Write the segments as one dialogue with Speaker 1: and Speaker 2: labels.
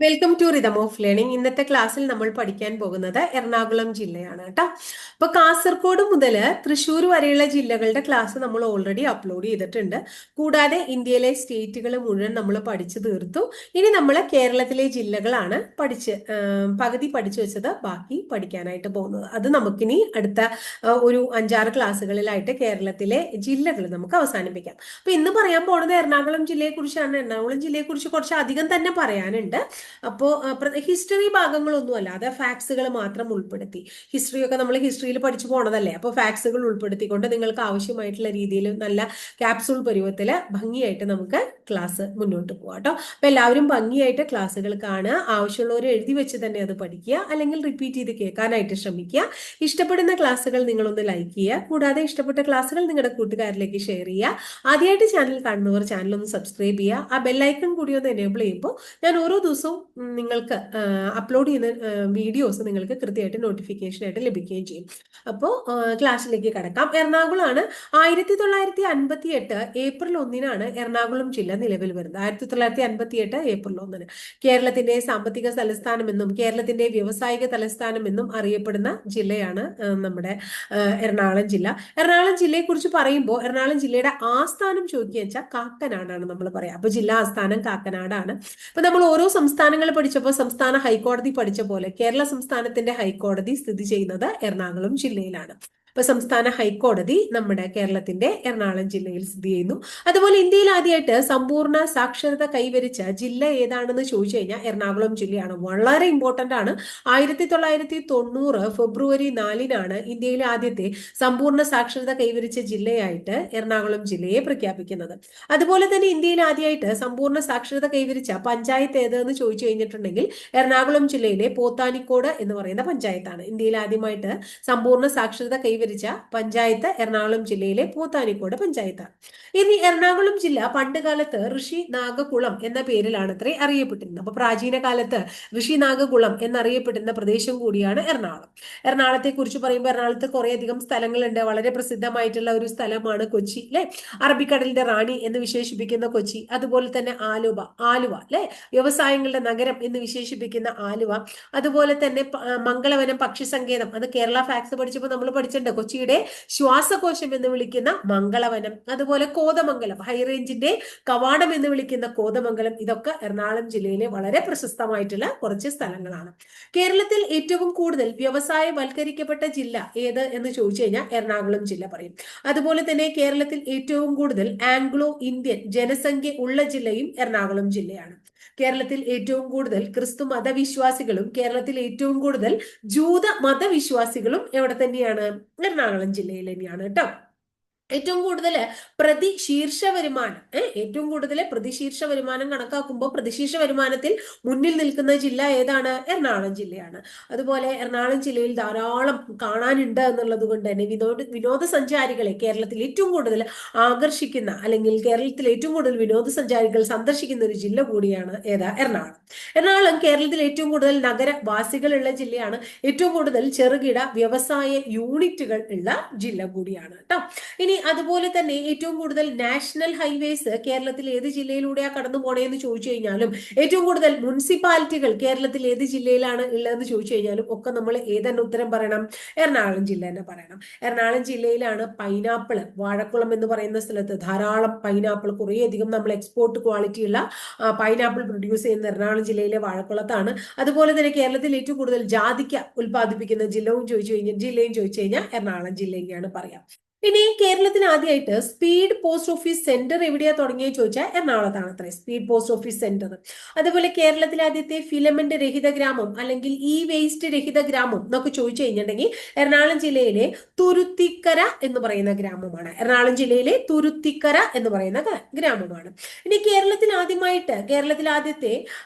Speaker 1: Welcome to rhythm of learning. ഇന്നത്തെ ക്ലാസ്സിൽ നമ്മൾ പഠിക്കാൻ പോകുന്നത് എറണാകുളം ജില്ലയാണ് കേട്ടോ. അപ്പൊ കാസർഗോഡ് മുതൽ തൃശ്ശൂർ വരെയുള്ള ജില്ലകളുടെ ക്ലാസ് നമ്മൾ ഓൾറെഡി അപ്ലോഡ് ചെയ്തിട്ടുണ്ട്. കൂടാതെ ഇന്ത്യയിലെ സ്റ്റേറ്റുകൾ മുഴുവൻ നമ്മൾ പഠിച്ചു തീർത്തു. ഇനി നമ്മൾ കേരളത്തിലെ ജില്ലകളാണ് പകുതി പഠിച്ചു വെച്ചത്, ബാക്കി പഠിക്കാനായിട്ട് പോകുന്നത്. അത് നമുക്കിനി അടുത്ത ഒരു 5-6 ക്ലാസ്സുകളിലായിട്ട് കേരളത്തിലെ ജില്ലകൾ നമുക്ക് അവസാനിപ്പിക്കാം. അപ്പൊ ഇന്ന് പറയാൻ പോകുന്നത് എറണാകുളം ജില്ലയെ കുറിച്ചാണ്. എറണാകുളം ജില്ലയെ കുറിച്ച് കുറച്ച് അധികം തന്നെ പറയാനുണ്ട്. അപ്പോൾ ഹിസ്റ്ററി ഭാഗങ്ങളൊന്നും അല്ലാതെ ഫാക്ട്സുകൾ മാത്രം ഉൾപ്പെടുത്തി, ഹിസ്റ്ററിയൊക്കെ നമ്മൾ ഹിസ്റ്ററിയിൽ പഠിച്ചു പോണതല്ലേ, അപ്പോൾ ഫാക്ട്സുകൾ ഉൾപ്പെടുത്തിക്കൊണ്ട് നിങ്ങൾക്ക് ആവശ്യമായിട്ടുള്ള രീതിയിൽ നല്ല ക്യാപ്സൂൾ പരുവത്തിൽ ഭംഗിയായിട്ട് നമുക്ക് ക്ലാസ് മുന്നോട്ട് പോകാം കേട്ടോ. അപ്പൊ എല്ലാവരും ഭംഗിയായിട്ട് ക്ലാസ്സുകൾ കാണുക, ആവശ്യമുള്ളവർ എഴുതി വെച്ച് തന്നെ അത് പഠിക്കുക, അല്ലെങ്കിൽ റിപ്പീറ്റ് ചെയ്ത് കേൾക്കാനായിട്ട് ശ്രമിക്കുക. ഇഷ്ടപ്പെടുന്ന ക്ലാസ്സുകൾ നിങ്ങളൊന്ന് ലൈക്ക് ചെയ്യുക, കൂടാതെ ഇഷ്ടപ്പെട്ട ക്ലാസ്സുകൾ നിങ്ങളുടെ കൂട്ടുകാരിലേക്ക് ഷെയർ ചെയ്യുക. ആദ്യമായിട്ട് ചാനൽ കാണുന്നവർ ചാനൽ ഒന്ന് സബ്സ്ക്രൈബ് ചെയ്യുക. ആ ബെല്ലൈക്കൺ കൂടി ഒന്ന് എനേബിൾ ചെയ്യുമ്പോൾ ഞാൻ ഓരോ ദിവസവും നിങ്ങൾക്ക് അപ്ലോഡ് ചെയ്യുന്ന വീഡിയോസ് നിങ്ങൾക്ക് കൃത്യമായിട്ട് നോട്ടിഫിക്കേഷൻ ആയിട്ട് ലഭിക്കുകയും ചെയ്യും. അപ്പോൾ ക്ലാസ്സിലേക്ക് കടക്കാം. എറണാകുളമാണ്. 1958 ഏപ്രിൽ 1-നാണ് എറണാകുളം ജില്ല നിലവിൽ വരുന്നത്. 1958 ഏപ്രിൽ 1-ന് കേരളത്തിന്റെ സാമ്പത്തിക തലസ്ഥാനം എന്നും കേരളത്തിന്റെ വ്യാവസായിക തലസ്ഥാനം എന്നും അറിയപ്പെടുന്ന ജില്ലയാണ് നമ്മുടെ എറണാകുളം ജില്ല. എറണാകുളം ജില്ലയെ കുറിച്ച് പറയുമ്പോൾ എറണാകുളം ജില്ലയുടെ ആസ്ഥാനം ചോദിക്കുക വെച്ചാൽ കാക്കനാടാണ് നമ്മൾ പറയാം. അപ്പൊ ജില്ലാ ആസ്ഥാനം കാക്കനാടാണ്. അപ്പൊ നമ്മൾ ഓരോ സംസ്ഥാനങ്ങൾ പഠിച്ചപ്പോൾ സംസ്ഥാന ഹൈക്കോടതി പഠിച്ച പോലെ കേരള സംസ്ഥാനത്തിന്റെ ഹൈക്കോടതി സ്ഥിതി ചെയ്യുന്നത് എറണാകുളം ജില്ലയിലാണ്. ഇപ്പൊ സംസ്ഥാന ഹൈക്കോടതി നമ്മുടെ കേരളത്തിന്റെ എറണാകുളം ജില്ലയിൽ സ്ഥിതി ചെയ്യുന്നു. അതുപോലെ ഇന്ത്യയിൽ ആദ്യമായിട്ട് സമ്പൂർണ്ണ സാക്ഷരത കൈവരിച്ച ജില്ല ഏതാണെന്ന് ചോദിച്ചു കഴിഞ്ഞാൽ എറണാകുളം ജില്ലയാണ്. വളരെ ഇമ്പോർട്ടന്റ് ആണ്. 1990 ഫെബ്രുവരി 4-നാണ് ഇന്ത്യയിലെ ആദ്യത്തെ സമ്പൂർണ്ണ സാക്ഷരത കൈവരിച്ച ജില്ലയായിട്ട് എറണാകുളം ജില്ലയെ പ്രഖ്യാപിക്കുന്നത്. അതുപോലെ തന്നെ ഇന്ത്യയിൽ ആദ്യമായിട്ട് സമ്പൂർണ്ണ സാക്ഷരത കൈവരിച്ച പഞ്ചായത്ത് ഏതെന്ന് ചോദിച്ചു കഴിഞ്ഞിട്ടുണ്ടെങ്കിൽ എറണാകുളം ജില്ലയിലെ പോത്താനിക്കോട് എന്ന് പറയുന്ന പഞ്ചായത്താണ്. ഇന്ത്യയിൽ ആദ്യമായിട്ട് സമ്പൂർണ്ണ സാക്ഷരത കൈവരിച്ച പഞ്ചായത്ത് എറണാകുളം ജില്ലയിലെ പോത്താനിക്കോട് പഞ്ചായത്താണ്. ഇനി എറണാകുളം ജില്ല പണ്ട് കാലത്ത് ഋഷി നാഗകുളം എന്ന പേരിലാണ് അത്രേ അറിയപ്പെട്ടിരുന്നത്. അപ്പൊ പ്രാചീന കാലത്ത് ഋഷി നാഗകുളം എന്നറിയപ്പെടുന്ന പ്രദേശം കൂടിയാണ് എറണാകുളം. എറണാകുളത്തെ കുറിച്ച് പറയുമ്പോൾ എറണാകുളത്ത് കുറേയധികം സ്ഥലങ്ങളുണ്ട്. വളരെ പ്രസിദ്ധമായിട്ടുള്ള ഒരു സ്ഥലമാണ് കൊച്ചി, അല്ലെ? അറബിക്കടലിന്റെ റാണി എന്ന് വിശേഷിപ്പിക്കുന്ന കൊച്ചി. അതുപോലെ തന്നെ ആലുവ അല്ലെ, വ്യവസായങ്ങളുടെ നഗരം എന്ന് വിശേഷിപ്പിക്കുന്ന ആലുവ. അതുപോലെ തന്നെ മംഗളവനം പക്ഷി സങ്കേതം, അത് കേരള ഫാക്സ് പഠിച്ചപ്പോൾ നമ്മൾ പഠിച്ചിട്ടുണ്ട്. കൊച്ചിയുടെ ശ്വാസകോശം എന്ന് വിളിക്കുന്ന മംഗളവനം. അതുപോലെ കോതമംഗലം, ഹൈറേഞ്ചിന്റെ കവാടം എന്ന് വിളിക്കുന്ന കോതമംഗലം. ഇതൊക്കെ എറണാകുളം ജില്ലയിലെ വളരെ പ്രശസ്തമായിട്ടുള്ള കുറച്ച് സ്ഥലങ്ങളാണ്. കേരളത്തിൽ ഏറ്റവും കൂടുതൽ വ്യവസായവൽക്കരിക്കപ്പെട്ട ജില്ല ഏത് എന്ന് ചോദിച്ചു കഴിഞ്ഞാൽ എറണാകുളം ജില്ല പറയും. അതുപോലെ തന്നെ കേരളത്തിൽ ഏറ്റവും കൂടുതൽ ആംഗ്ലോ ഇന്ത്യൻ ജനസംഖ്യ ഉള്ള ജില്ലയും എറണാകുളം ജില്ലയാണ്. കേരളത്തിൽ ഏറ്റവും കൂടുതൽ ക്രിസ്തു മതവിശ്വാസികളും കേരളത്തിൽ ഏറ്റവും കൂടുതൽ ജൂത മതവിശ്വാസികളും എവിടെ തന്നെയാണ്? എറണാകുളം ജില്ലയിൽ തന്നെയാണ് കേട്ടോ. ഏറ്റവും കൂടുതൽ പ്രതിശീർഷ വരുമാനം ഏറ്റവും കൂടുതൽ പ്രതിശീർഷ വരുമാനം കണക്കാക്കുമ്പോൾ പ്രതിശീർഷ വരുമാനത്തിൽ മുന്നിൽ നിൽക്കുന്ന ജില്ല ഏതാണ്? എറണാകുളം ജില്ലയാണ്. അതുപോലെ എറണാകുളം ജില്ലയിൽ ധാരാളം കാണാനുണ്ട് എന്നുള്ളത് കൊണ്ട് തന്നെ വിനോദസഞ്ചാരികളെ കേരളത്തിൽ ഏറ്റവും കൂടുതൽ ആകർഷിക്കുന്ന, അല്ലെങ്കിൽ കേരളത്തിൽ ഏറ്റവും കൂടുതൽ വിനോദസഞ്ചാരികൾ സന്ദർശിക്കുന്ന ഒരു ജില്ല കൂടിയാണ് എറണാകുളം. എറണാകുളം കേരളത്തിൽ ഏറ്റവും കൂടുതൽ നഗരവാസികളുള്ള ജില്ലയാണ്. ഏറ്റവും കൂടുതൽ ചെറുകിട വ്യവസായ യൂണിറ്റുകൾ ഉള്ള ജില്ല കൂടിയാണ് കേട്ടോ. ഇനി അതുപോലെ തന്നെ ഏറ്റവും കൂടുതൽ നാഷണൽ ഹൈവേസ് കേരളത്തിൽ ഏത് ജില്ലയിലൂടെയാണ് കടന്നു പോണേന്ന് ചോദിച്ചു കഴിഞ്ഞാലും, ഏറ്റവും കൂടുതൽ മുനിസിപ്പാലിറ്റികൾ കേരളത്തിൽ ഏത് ജില്ലയിലാണ് ഉള്ളതെന്ന് ചോദിച്ചു കഴിഞ്ഞാലും ഒക്കെ നമ്മൾ ഏതെന്നെ ഉത്തരം പറയണം? എറണാകുളം ജില്ല തന്നെ പറയണം. എറണാകുളം ജില്ലയിലാണ് പൈനാപ്പിൾ, വാഴക്കുളം എന്ന് പറയുന്ന സ്ഥലത്ത് ധാരാളം പൈനാപ്പിൾ, കുറേയധികം നമ്മൾ എക്സ്പോർട്ട് ക്വാളിറ്റി ഉള്ള പൈനാപ്പിൾ പ്രൊഡ്യൂസ് ചെയ്യുന്ന എറണാകുളം ജില്ലയിലെ വാഴക്കുളത്താണ്. അതുപോലെ തന്നെ കേരളത്തിൽ ഏറ്റവും കൂടുതൽ ജാതിക്ക ഉൽപ്പാദിപ്പിക്കുന്ന ജില്ലയും ചോദിച്ചു കഴിഞ്ഞാൽ എറണാകുളം ജില്ലയെയാണ് പറയാം. ഇനി കേരളത്തിൽ ആദ്യമായിട്ട് സ്പീഡ് പോസ്റ്റ് ഓഫീസ് സെന്റർ എവിടെയാ തുടങ്ങിയെന്ന് ചോദിച്ചാൽ എറണാകുളത്താണ് അത്ര സ്പീഡ് പോസ്റ്റ് ഓഫീസ് സെന്റർ. അതുപോലെ കേരളത്തിൽ ആദ്യത്തെ ഫിലമെന്റ് രഹിത ഗ്രാമം അല്ലെങ്കിൽ ഇ വേസ്റ്റ് രഹിത ഗ്രാമം എന്നൊക്കെ ചോദിച്ചു കഴിഞ്ഞിട്ടുണ്ടെങ്കിൽ എറണാകുളം ജില്ലയിലെ തുരുത്തിക്കര എന്ന് പറയുന്ന ഗ്രാമമാണ്. എറണാകുളം ജില്ലയിലെ തുരുത്തിക്കര എന്ന് പറയുന്ന ഗ്രാമമാണ്. ഇനി കേരളത്തിൽ ആദ്യത്തെ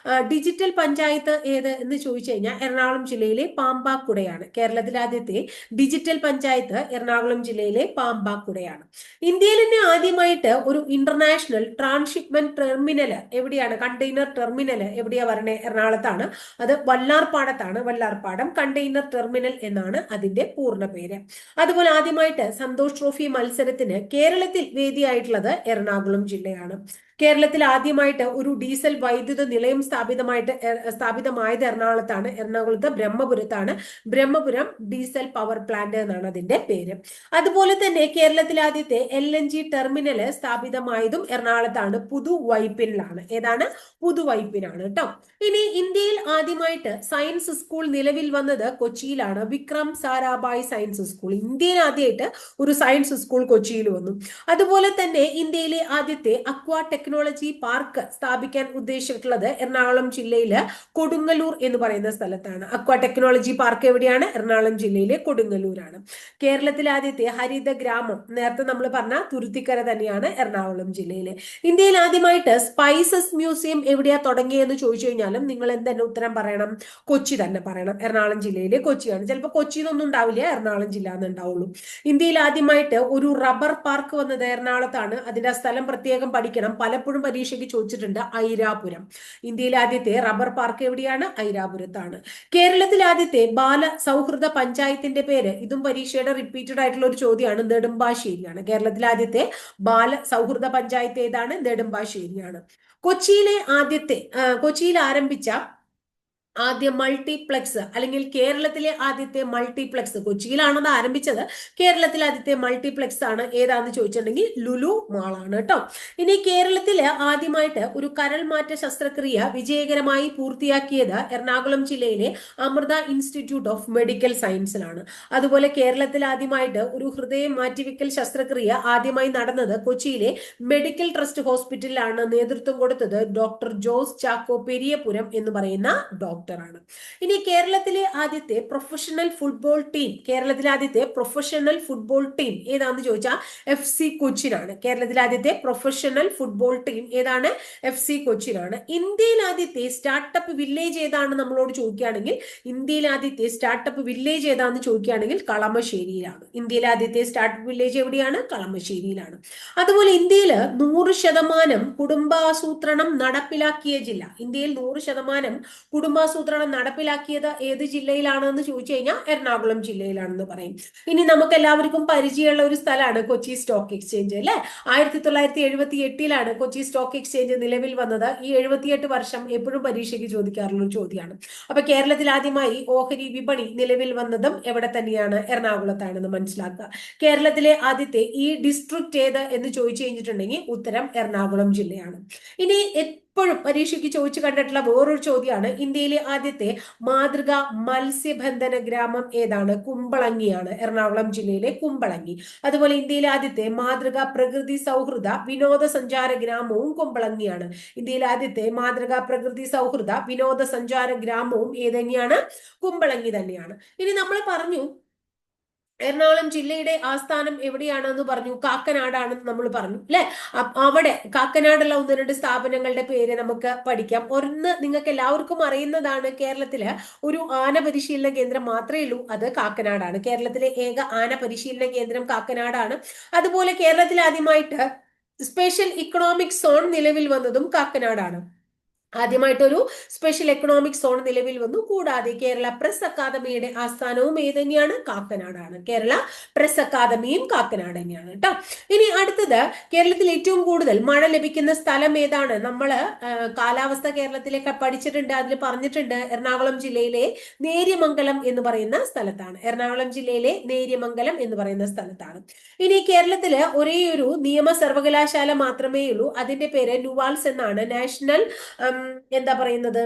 Speaker 1: ഡിജിറ്റൽ പഞ്ചായത്ത് ഏത് എന്ന് ചോദിച്ചു കഴിഞ്ഞാൽ എറണാകുളം ജില്ലയിലെ പാമ്പാക്കുടയാണ്. കേരളത്തിൽ ആദ്യത്തെ ഡിജിറ്റൽ പഞ്ചായത്ത് എറണാകുളം ജില്ലയിലെ പാമ്പാക്കുടയാണ്. ഇന്ത്യയിൽ തന്നെ ആദ്യമായിട്ട് ഒരു ഇന്റർനാഷണൽ ട്രാൻസ്ഷിപ്മെന്റ് ടെർമിനൽ എവിടെയാണ്? കണ്ടെയ്നർ ടെർമിനൽ എവിടെയാ വരണേ? എറണാകുളത്താണ്. അത് വല്ലാർപാടത്താണ്. വല്ലാർപാടം കണ്ടെയ്നർ ടെർമിനൽ എന്നാണ് അതിന്റെ പൂർണ്ണ പേര്. അതുപോലെ ആദ്യമായിട്ട് സന്തോഷ് ട്രോഫി മത്സരത്തിന് കേരളത്തിൽ വേദിയായിട്ടുള്ളത് എറണാകുളം ജില്ലയാണ്. കേരളത്തിൽ ആദ്യമായിട്ട് ഒരു ഡീസൽ വൈദ്യുത നിലയം സ്ഥാപിതമായത് എറണാകുളത്താണ്. എറണാകുളത്ത് ബ്രഹ്മപുരത്താണ്. ബ്രഹ്മപുരം ഡീസൽ പവർ പ്ലാന്റ് എന്നാണ് അതിന്റെ പേര്. അതുപോലെ തന്നെ കേരളത്തിൽ ആദ്യത്തെ LNG ടെർമിനൽ സ്ഥാപിതമായതും എറണാകുളത്താണ്, പുതുവൈപ്പിനിലാണ്. ഏതാണ്? പുതുവൈപ്പിനാണ് കേട്ടോ. ഇനി ഇന്ത്യയിൽ ആദ്യമായിട്ട് സയൻസ് സ്കൂൾ നിലവിൽ വന്നത് കൊച്ചിയിലാണ്. Vikram Sarabhai science school. ഇന്ത്യയിൽ ആദ്യമായിട്ട് ഒരു സയൻസ് സ്കൂൾ കൊച്ചിയിൽ വന്നു. അതുപോലെ തന്നെ ഇന്ത്യയിലെ ആദ്യത്തെ അക്വാ ടെക്നോളജി പാർക്ക് സ്ഥാപിക്കാൻ ഉദ്ദേശിച്ചിട്ടുള്ളത് എറണാകുളം ജില്ലയിലെ കൊടുങ്ങല്ലൂർ എന്ന് പറയുന്ന സ്ഥലത്താണ്. അക്വാ ടെക്നോളജി പാർക്ക് എവിടെയാണ്? എറണാകുളം ജില്ലയിലെ കൊടുങ്ങല്ലൂരാണ്. കേരളത്തിലെ ആദ്യത്തെ ഹരിത ഗ്രാമം നേരത്തെ നമ്മൾ പറഞ്ഞ തുരുത്തിക്കര തന്നെയാണ്, എറണാകുളം ജില്ലയിലെ. ഇന്ത്യയിൽ ആദ്യമായിട്ട് സ്പൈസസ് മ്യൂസിയം എവിടെയാ തുടങ്ങിയെന്ന് ചോദിച്ചു കഴിഞ്ഞാലും നിങ്ങൾ എന്തെന്നെ ഉത്തരം പറയണം? കൊച്ചി തന്നെ പറയണം. എറണാകുളം ജില്ലയിലെ കൊച്ചിയാണ്. ചിലപ്പോൾ കൊച്ചിയിലൊന്നും ഉണ്ടാവില്ല, എറണാകുളം ജില്ല എന്ന് ഉണ്ടാവുള്ളൂ. ഇന്ത്യയിൽ ആദ്യമായിട്ട് ഒരു റബ്ബർ പാർക്ക് വന്നത് എറണാകുളത്താണ്. അതിന്റെ സ്ഥലം പ്രത്യേകം പഠിക്കണം, പലപ്പോഴും പരീക്ഷയ്ക്ക് ചോദിച്ചിട്ടുണ്ട്. ഐരാപുരം. ഇന്ത്യയിലെ ആദ്യത്തെ റബ്ബർ പാർക്ക് എവിടെയാണ്? ഐരാപുരത്താണ്. കേരളത്തിൽ ആദ്യത്തെ ബാല സൗഹൃദ പഞ്ചായത്തിന്റെ പേര്, ഇതും പരീക്ഷയുടെ റിപ്പീറ്റഡ് ആയിട്ടുള്ള ഒരു ചോദ്യമാണ്, നെടുമ്പാശ്ശേരിയാണ്. കേരളത്തിൽ ആദ്യത്തെ ബാല സൗഹൃദ പഞ്ചായത്ത് ഏതാണ്? നെടുമ്പാശ്ശേരിയാണ്. കൊച്ചിയിൽ ആരംഭിച്ച ആദ്യ മൾട്ടിപ്ലക്സ്, അല്ലെങ്കിൽ കേരളത്തിലെ ആദ്യത്തെ മൾട്ടിപ്ലക്സ്, കൊച്ചിയിലാണത് ആരംഭിച്ചത്. കേരളത്തിലെ ആദ്യത്തെ മൾട്ടിപ്ലക്സ് ആണ് ഏതാന്ന് ചോദിച്ചിട്ടുണ്ടെങ്കിൽ ലുലു മാളാണ് കേട്ടോ. ഇനി കേരളത്തില് ആദ്യമായിട്ട് ഒരു കരൾ മാറ്റ ശസ്ത്രക്രിയ വിജയകരമായി പൂർത്തിയാക്കിയത് എറണാകുളം ജില്ലയിലെ അമൃത ഇൻസ്റ്റിറ്റ്യൂട്ട് ഓഫ് മെഡിക്കൽ സയൻസിലാണ്. അതുപോലെ കേരളത്തിൽ ആദ്യമായിട്ട് ഒരു ഹൃദയം മാറ്റിവെക്കൽ ശസ്ത്രക്രിയ ആദ്യമായി നടന്നത് കൊച്ചിയിലെ മെഡിക്കൽ ട്രസ്റ്റ് ഹോസ്പിറ്റലിലാണ്. നേതൃത്വം കൊടുത്തത് ഡോക്ടർ ജോസ് ചാക്കോ പെരിയപുരം എന്ന് പറയുന്ന ഡോക്ടർ ആണ്. ഇനി കേരളത്തിലെ ആദ്യത്തെ പ്രൊഫഷണൽ ഫുട്ബോൾ ടീം, ഏതാണെന്ന് ചോദിച്ചാൽ FC കൊച്ചിനാണ്. കേരളത്തിലെ ആദ്യത്തെ പ്രൊഫഷണൽ ഫുട്ബോൾ ടീം ഏതാണ്? FC കൊച്ചിനാണ്. ഇന്ത്യയിൽ ആദ്യത്തെ സ്റ്റാർട്ടപ്പ് വില്ലേജ് ഏതാണ് നമ്മളോട് ചോദിക്കുകയാണെങ്കിൽ, ഇന്ത്യയിൽ ആദ്യത്തെ സ്റ്റാർട്ടപ്പ് വില്ലേജ് ഏതാണെന്ന് ചോദിക്കുകയാണെങ്കിൽ കളമശ്ശേരിയിലാണ്. ഇന്ത്യയിലെ ആദ്യത്തെ സ്റ്റാർട്ടപ്പ് വില്ലേജ് എവിടെയാണ്? കളമശ്ശേരിയിലാണ്. അതുപോലെ ഇന്ത്യയിൽ 100% കുടുംബാസൂത്രണം നടപ്പിലാക്കിയ ജില്ല, ഇന്ത്യയിൽ 100% കുടുംബാസൂത്രണം നടപ്പിലാക്കിയത് ഏത് ജില്ലയിലാണെന്ന് ചോദിച്ചു കഴിഞ്ഞാൽ എറണാകുളം ജില്ലയിലാണെന്ന് പറയും. ഇനി നമുക്ക് എല്ലാവർക്കും പരിചയമുള്ള ഒരു സ്ഥലമാണ് കൊച്ചി സ്റ്റോക്ക് എക്സ്ചേഞ്ച് അല്ലെ. 1978 കൊച്ചി സ്റ്റോക്ക് എക്സ്ചേഞ്ച് നിലവിൽ വന്നത്. ഈ 78 വർഷം എപ്പോഴും പരീക്ഷയ്ക്ക് ചോദിക്കാറുള്ള ഒരു ചോദ്യമാണ്. അപ്പൊ കേരളത്തിൽ ആദ്യമായി ഓഹരി വിപണി നിലവിൽ വന്നതും എവിടെ തന്നെയാണ്? എറണാകുളത്താണെന്ന് മനസ്സിലാക്കുക. കേരളത്തിലെ ആദ്യത്തെ ഈ ഡിസ്ട്രിക്ട് ഏത് എന്ന് ചോദിച്ചു കഴിഞ്ഞിട്ടുണ്ടെങ്കിൽ ഉത്തരം എറണാകുളം ജില്ലയാണ്. ഇനി എപ്പോഴും പരീക്ഷയ്ക്ക് ചോദിച്ചു കണ്ടിട്ടുള്ള വേറൊരു ചോദ്യമാണ്, ഇന്ത്യയിലെ ആദ്യത്തെ മാതൃക മത്സ്യബന്ധന ഗ്രാമം ഏതാണ്? കുമ്പളങ്ങിയാണ്, എറണാകുളം ജില്ലയിലെ കുമ്പളങ്ങി. അതുപോലെ ഇന്ത്യയിലെ ആദ്യത്തെ മാതൃക പ്രകൃതി സൗഹൃദ വിനോദസഞ്ചാര ഗ്രാമവും കുമ്പളങ്ങിയാണ്. ഇന്ത്യയിലെ ആദ്യത്തെ മാതൃക പ്രകൃതി സൗഹൃദ വിനോദസഞ്ചാര ഗ്രാമവും ഏതന്നെയാണ്? കുമ്പളങ്ങി തന്നെയാണ്. ഇനി നമ്മൾ പറഞ്ഞു എറണാകുളം ജില്ലയുടെ ആസ്ഥാനം എവിടെയാണെന്ന് പറഞ്ഞു, കാക്കനാടാണെന്ന് നമ്മൾ പറഞ്ഞു അല്ലെ. അവിടെ കാക്കനാടുള്ള 1-2 സ്ഥാപനങ്ങളുടെ പേര് നമുക്ക് പഠിക്കാം. ഒന്ന് നിങ്ങൾക്ക് എല്ലാവർക്കും അറിയുന്നതാണ്, കേരളത്തില് ഒരു ആന പരിശീലന കേന്ദ്രം മാത്രമേ ഉള്ളൂ, അത് കാക്കനാടാണ്. കേരളത്തിലെ ഏക ആന പരിശീലന കേന്ദ്രം കാക്കനാടാണ്. അതുപോലെ കേരളത്തിൽ ആദ്യമായിട്ട് സ്പെഷ്യൽ ഇക്കണോമിക് സോൺ നിലവിൽ വന്നതും കാക്കനാടാണ്. ആദ്യമായിട്ടൊരു സ്പെഷ്യൽ എക്കണോമിക് സോൺ നിലവിൽ വന്നു. കൂടാതെ കേരള പ്രസ് അക്കാദമിയുടെ ആസ്ഥാനവും ഏതന്നെയാണ്? കാക്കനാടാണ്. കേരള പ്രസ് അക്കാദമിയും കാക്കനാട് തന്നെയാണ് കേട്ടോ. ഇനി അടുത്തത്, കേരളത്തിൽ ഏറ്റവും കൂടുതൽ മഴ ലഭിക്കുന്ന സ്ഥലം ഏതാണ്? നമ്മള് കാലാവസ്ഥ കേരളത്തിലേക്ക് പഠിച്ചിട്ടുണ്ട്, അതിൽ പറഞ്ഞിട്ടുണ്ട് എറണാകുളം ജില്ലയിലെ നേര്യമംഗലം എന്ന് പറയുന്ന സ്ഥലത്താണ്. എറണാകുളം ജില്ലയിലെ നേര്യമംഗലം എന്ന് പറയുന്ന സ്ഥലത്താണ്. ഇനി കേരളത്തില് ഒരേ ഒരു നിയമ സർവകലാശാല മാത്രമേ ഉള്ളൂ, അതിന്റെ പേര് നുവാൽസ് എന്നാണ്. നാഷണൽ എന്താ പറയുന്നത്?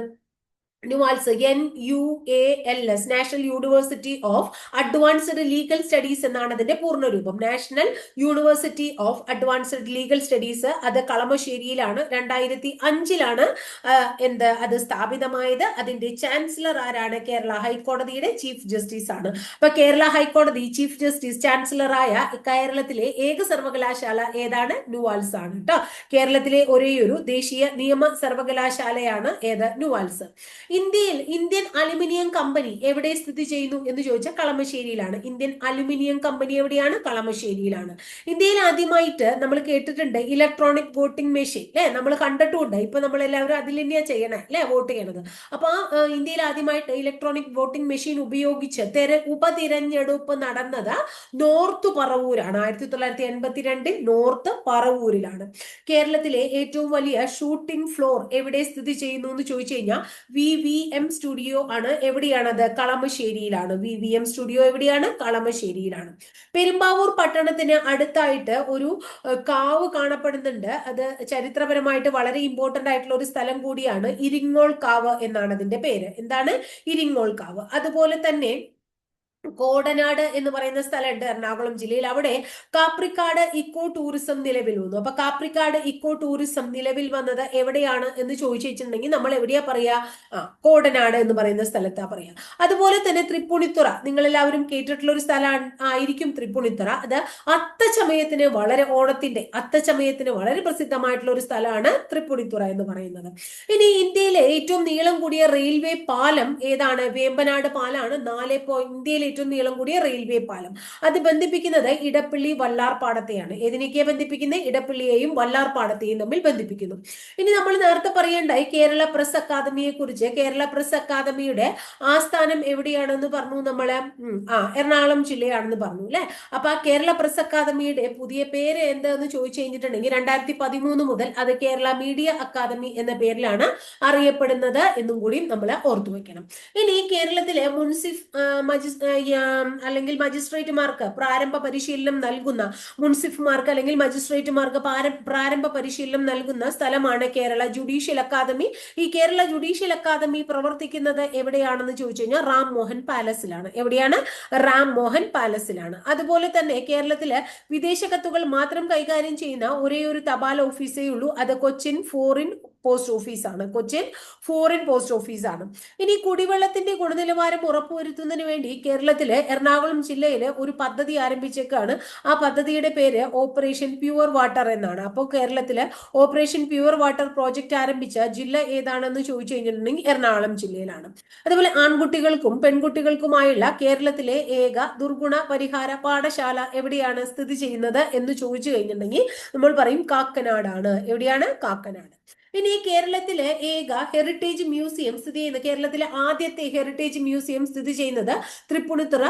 Speaker 1: NUALS, NUALS, national university of advanced legal studies എന്നാണ് അതിന്റെ പൂർണ്ണരൂപം. National university of advanced legal studies, അത് കളമശ്ശേരിയിലാണ്. 2005 അത് സ്ഥാപിതമായത്. അതിന്റെ ചാൻസലർ ആരാണ്? കേരള ഹൈക്കോടതിയുടെ ചീഫ് ജസ്റ്റിസ് ആണ്. അപ്പൊ കേരള ഹൈക്കോടതി ചീഫ് ജസ്റ്റിസ് ചാൻസലറായ കേരളത്തിലെ ഏക സർവകലാശാല ഏതാണ്? നുവാൽസ് ആണ് കേട്ടോ. കേരളത്തിലെ ഒരേയൊരു ദേശീയ നിയമ സർവകലാശാലയാണ് ഏത്? നുവാൽസ്. ഇന്ത്യൻ അലുമിനിയം കമ്പനി എവിടെ സ്ഥിതി ചെയ്യുന്നു എന്ന് ചോദിച്ചാൽ കളമശ്ശേരിയിലാണ്. ഇന്ത്യൻ അലുമിനിയം കമ്പനി എവിടെയാണ്? കളമശ്ശേരിയിലാണ്. ഇന്ത്യയിൽ ആദ്യമായിട്ട് നമ്മൾ കേട്ടിട്ടുണ്ട് ഇലക്ട്രോണിക് വോട്ടിംഗ് മെഷീൻ അല്ലെ, നമ്മൾ കണ്ടിട്ടുമുണ്ട്. ഇപ്പൊ നമ്മൾ എല്ലാവരും അതിൽ തന്നെയാ ചെയ്യണേ അല്ലെ, വോട്ട് ചെയ്യണത്. അപ്പൊ ഇന്ത്യയിൽ ആദ്യമായിട്ട് ഇലക്ട്രോണിക് വോട്ടിംഗ് മെഷീൻ ഉപയോഗിച്ച് ഉപതിരഞ്ഞെടുപ്പ് നടന്നത് നോർത്ത് പറവൂരാണ്. 1982 നോർത്ത് പറവൂരിലാണ്. കേരളത്തിലെ ഏറ്റവും വലിയ ഷൂട്ടിംഗ് ഫ്ലോർ എവിടെ സ്ഥിതി ചെയ്യുന്നു എന്ന് ചോദിച്ചു കഴിഞ്ഞാൽ VVM സ്റ്റുഡിയോ ആണ്. എവിടെയാണത്? കളമശ്ശേരിയിലാണ്. VVM സ്റ്റുഡിയോ എവിടെയാണ്? കളമശ്ശേരിയിലാണ്. പെരുമ്പാവൂർ പട്ടണത്തിന് അടുത്തായിട്ട് ഒരു കാവ് കാണപ്പെടുന്നുണ്ട്. അത് ചരിത്രപരമായിട്ട് വളരെ ഇമ്പോർട്ടന്റ് ആയിട്ടുള്ള ഒരു സ്ഥലം കൂടിയാണ്. ഇരിങ്ങോൾ കാവ് എന്നാണ് അതിന്റെ പേര്. എന്താണ്? ഇരിങ്ങോൾ കാവ്. അതുപോലെ തന്നെ കോടനാട് എന്ന് പറയുന്ന സ്ഥലമുണ്ട് എറണാകുളം ജില്ലയിൽ. അവിടെ കാപ്രിക്കാട് ഇക്കോ ടൂറിസം നിലവിൽ വന്നു. അപ്പൊ കാപ്രിക്കാട് ഇക്കോ ടൂറിസം നിലവിൽ വന്നത് എവിടെയാണ് എന്ന് ചോദിച്ചു വെച്ചിട്ടുണ്ടെങ്കിൽ നമ്മൾ എവിടെയാ പറയാ? കോടനാട് എന്ന് പറയുന്ന സ്ഥലത്താ പറയാ. അതുപോലെ തന്നെ തൃപ്പൂണിത്തുറ, നിങ്ങൾ എല്ലാവരും കേട്ടിട്ടുള്ള ഒരു സ്ഥലം ആയിരിക്കും തൃപ്പൂണിത്തുറ. അത് അത്തച്ചമയത്തിന് അത്തച്ചമയത്തിന് വളരെ പ്രസിദ്ധമായിട്ടുള്ള ഒരു സ്ഥലമാണ് തൃപ്പൂണിത്തുറ എന്ന് പറയുന്നത്. ഇനി ഇന്ത്യയിലെ ഏറ്റവും നീളം കൂടിയ റെയിൽവേ പാലം ഏതാണ്? വേമ്പനാട് പാലാണ്. ഇന്ത്യയിലെ ഏറ്റവും നീളം കൂടിയ റെയിൽവേ പാലം. അത് ബന്ധിപ്പിക്കുന്നത് ഇടപ്പള്ളി വല്ലാർപാടത്തെയാണ്. ഏതിനൊക്കെയാ ബന്ധിപ്പിക്കുന്നത്? ഇടപ്പള്ളിയെയും വല്ലാർപാടത്തെയും തമ്മിൽ ബന്ധിപ്പിക്കുന്നു. ഇനി നമ്മൾ നേരത്തെ പറയേണ്ടായി കേരള പ്രസ് അക്കാദമിയെ കുറിച്ച്. കേരള പ്രസ് അക്കാദമിയുടെ ആസ്ഥാനം എവിടെയാണെന്ന് പറഞ്ഞു നമ്മള്? എറണാകുളം ജില്ലയാണെന്ന് പറഞ്ഞു അല്ലെ. അപ്പൊ ആ കേരള പ്രസ് അക്കാദമിയുടെ പുതിയ പേര് എന്താന്ന് ചോദിച്ചു കഴിഞ്ഞിട്ടുണ്ടെങ്കിൽ 2013 മുതൽ അത് കേരള മീഡിയ അക്കാദമി എന്ന പേരിലാണ് അറിയപ്പെടുന്നത് എന്നും കൂടി നമ്മൾ ഓർത്തു വെക്കണം. ഇനി കേരളത്തിലെ അല്ലെങ്കിൽ മജിസ്ട്രേറ്റുമാർക്ക് പ്രാരംഭ പരിശീലനം നൽകുന്ന മുൻസിഫ്മാർക്ക് അല്ലെങ്കിൽ മജിസ്ട്രേറ്റുമാർക്ക് പ്രാരംഭ പരിശീലനം നൽകുന്ന സ്ഥലമാണ് കേരള ജുഡീഷ്യൽ അക്കാദമി. ഈ കേരള ജുഡീഷ്യൽ അക്കാദമി പ്രവർത്തിക്കുന്നത് എവിടെയാണെന്ന് ചോദിച്ചു കഴിഞ്ഞാൽ റാം മോഹൻ പാലസിലാണ്. എവിടെയാണ്? റാം മോഹൻ പാലസിലാണ്. അതുപോലെ തന്നെ കേരളത്തില് വിദേശ കത്തുകൾ മാത്രം കൈകാര്യം ചെയ്യുന്ന ഒരേ ഒരു തപാൽ ഓഫീസേ ഉള്ളൂ. അത് കൊച്ചിൻ ഫോറിൻ പോസ്റ്റ് ഓഫീസാണ്. കൊച്ചിൻ ഫോറിൻ പോസ്റ്റ് ഓഫീസാണ്. ഇനി കുടിവെള്ളത്തിന്റെ ഗുണനിലവാരം ഉറപ്പുവരുത്തുന്നതിന് വേണ്ടി കേരളത്തിലെ എറണാകുളം ജില്ലയിൽ ഒരു പദ്ധതി ആരംഭിച്ചേക്കാണ്. ആ പദ്ധതിയുടെ പേര് ഓപ്പറേഷൻ പ്യുവർ വാട്ടർ എന്നാണ്. അപ്പോൾ കേരളത്തിലെ ഓപ്പറേഷൻ പ്യുവർ വാട്ടർ പ്രോജക്റ്റ് ആരംഭിച്ച ജില്ല ഏതാണെന്ന് ചോദിച്ചു കഴിഞ്ഞിട്ടുണ്ടെങ്കിൽ എറണാകുളം ജില്ലയിലാണ്. അതുപോലെ ആൺകുട്ടികൾക്കും പെൺകുട്ടികൾക്കുമായുള്ള കേരളത്തിലെ ഏക ദുർഗുണ പരിഹാര പാഠശാല എവിടെയാണ് സ്ഥിതി ചെയ്യുന്നത് എന്ന് ചോദിച്ചു കഴിഞ്ഞിട്ടുണ്ടെങ്കിൽ നമ്മൾ പറയും കാക്കനാടാണ്. എവിടെയാണ്? കാക്കനാട്. ഇനി കേരളത്തിലെ ഏക ഹെറിറ്റേജ് മ്യൂസിയം സ്ഥിതി ചെയ്യുന്നത്, കേരളത്തിലെ ആദ്യത്തെ ഹെറിറ്റേജ് മ്യൂസിയം സ്ഥിതി ചെയ്യുന്നത് തൃപ്പൂണിത്തുറ